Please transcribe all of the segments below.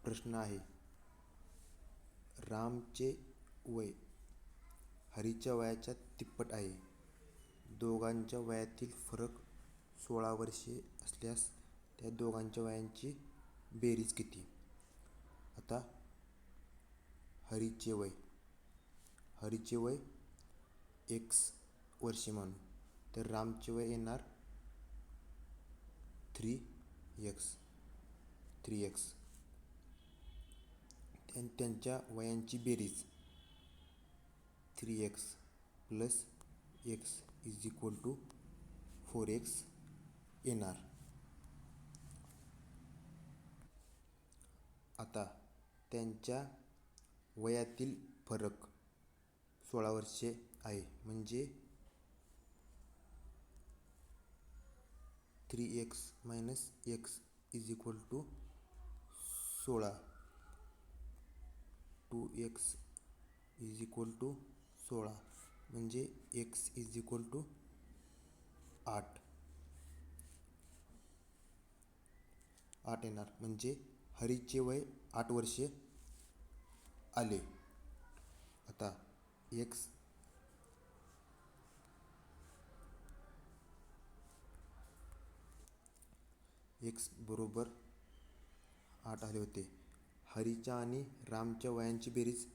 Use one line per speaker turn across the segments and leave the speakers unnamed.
प्रश्न आहे, रामचे वय हरीच्या वयाच्या तिप्पट आहे. दोघांच्या वयातील फरक 16 वर्षे असल्यास त्या दोघांच्या वयांची बेरीज किती? आता हरीचे वय x वर्षे मानू, तर रामचे वय येणार 3x. त्यांच्या वयांची बेरीज 3x plus x is equal to 4x येणार. आता त्यांच्या वयातील फरक 16 वर्षे आहे, म्हणजे 3x minus x is equal to 16. 2x is equal to 16 म्हणजे x इज इक्वल टू 8 येणार. म्हणजे हरीचे वय 8 वर्षे आले. आता x बरोबर 8 आले होते. हरीच्या आणि रामच्या वयांची बेरीज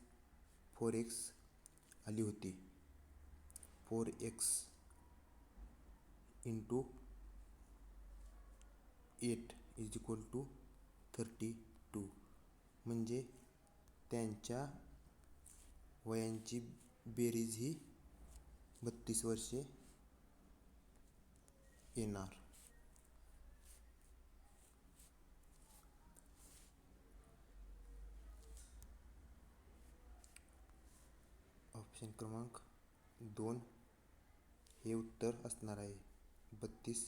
4x आली होती. 4x into 8 is equal to 32 म्हणजे त्यांच्या वयांची बेरीज ही 32 वर्षे येणार. ऑप्शन क्रमांक 2 हे उत्तर असणार आहे. 32